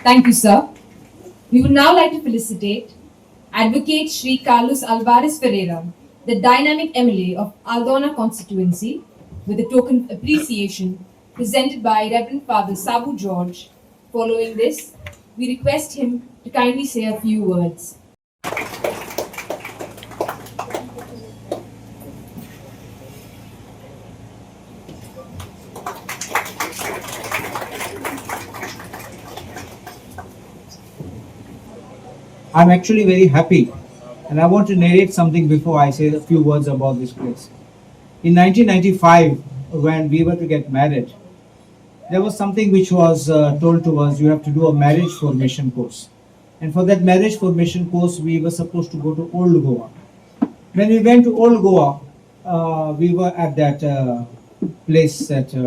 Thank you, sir. We would now like to felicitate Advocate Shri Carlos Alvares Ferreira, the dynamic MLA of Aldona constituency, with a token of appreciation presented by Reverend Father Sabu George. Following this, we request him to kindly say a few words. I'm actually very happy, and I want to narrate something before I say a few words about this place. In 1995, when we were to get married, there was something which was told to us: you have to do a marriage formation course. And for that marriage formation course, we were supposed to go to Old Goa. When we went to Old Goa, we were at that place and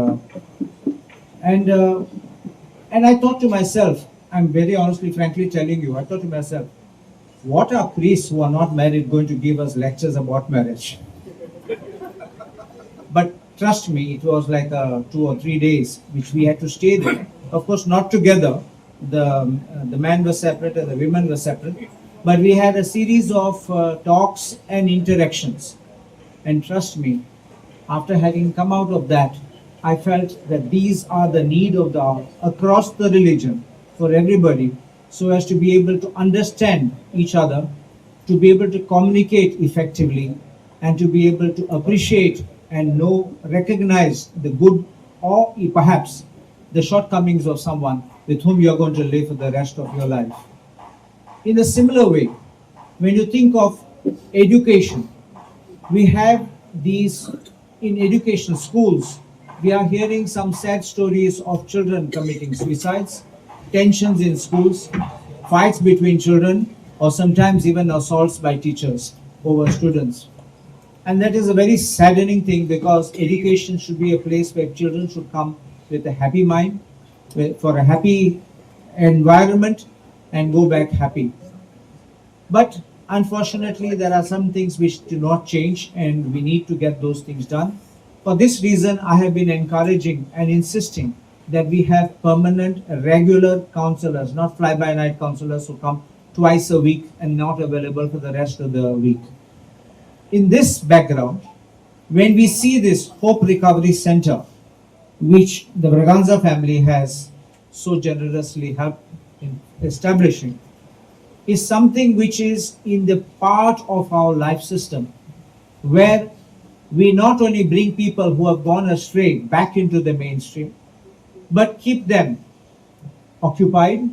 I thought to myself, I'm very honestly, frankly telling you, I thought to myself, what are priests who are not married going to give us lectures about marriage? But trust me, it was like 2 or 3 days which we had to stay there. Of course, not together. The man was separate and the women were separate. But we had a series of talks and interactions. And trust me, after having come out of that, I felt that these are the need of the hour across the religion for everybody, so as to be able to understand each other, to be able to communicate effectively, and to be able to appreciate and recognize the good or perhaps the shortcomings of someone with whom you are going to live for the rest of your life. In a similar way, when you think of education, we have these in education schools. We are hearing some sad stories of children committing suicides, tensions in schools, fights between children, or sometimes even assaults by teachers over students. And that is a very saddening thing, because education should be a place where children should come with a happy mind, for a happy environment, and go back happy. But unfortunately, there are some things which do not change, and we need to get those things done. For this reason, I have been encouraging and insisting that we have permanent, regular counselors, not fly-by-night counselors who come twice a week and not available for the rest of the week. In this background, when we see this Hope Recovery Center, which the Braganza family has so generously helped in establishing, is something which is in the part of our life system, where we not only bring people who have gone astray back into the mainstream, but keep them occupied,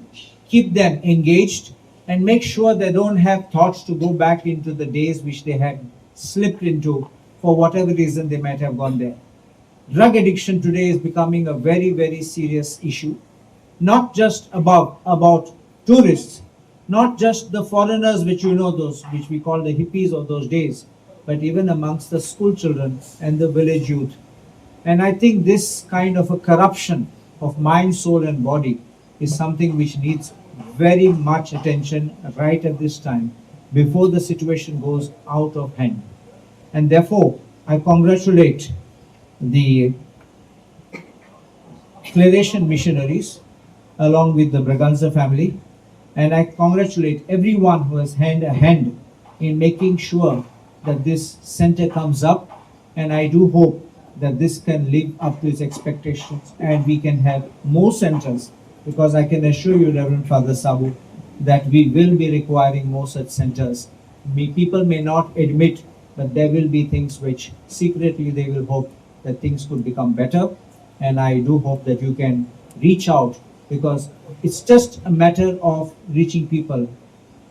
keep them engaged, and make sure they don't have thoughts to go back into the days which they had slipped into for whatever reason they might have gone there. Drug addiction today is becoming a very, very serious issue, not just about tourists, not just the foreigners, which you know, those which we call the hippies of those days, but even amongst the school children and the village youth. And I think this kind of a corruption of mind, soul, and body is something which needs very much attention right at this time, before the situation goes out of hand. And therefore, I congratulate the Claretian missionaries along with the Braganza family, and I congratulate everyone who has had a hand in making sure that this center comes up, and I do hope that this can live up to its expectations and we can have more centers, because I can assure you, Reverend Father Sabu, that we will be requiring more such centers. People may not admit, but there will be things which secretly they will hope that things could become better, and I do hope that you can reach out, because it's just a matter of reaching people.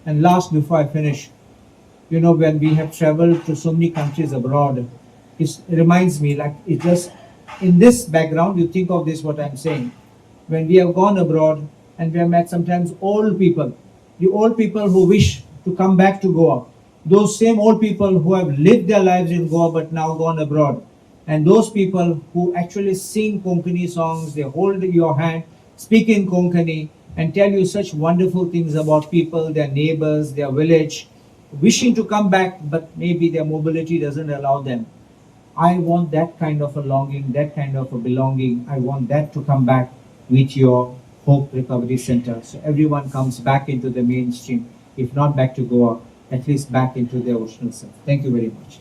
And last, before I finish, you know, when we have traveled to so many countries abroad, it reminds me, like, it just, in this background, you think of this, what I'm saying. When we have gone abroad and we have met sometimes old people, the old people who wish to come back to Goa, those same old people who have lived their lives in Goa but now gone abroad, and those people who actually sing Konkani songs, they hold your hand, speak in Konkani, and tell you such wonderful things about people, their neighbors, their village, wishing to come back, but maybe their mobility doesn't allow them. I want that kind of a longing, that kind of a belonging. I want that to come back with your Hope Recovery Center. So everyone comes back into the mainstream, if not back to Goa, at least back into their original self. Thank you very much.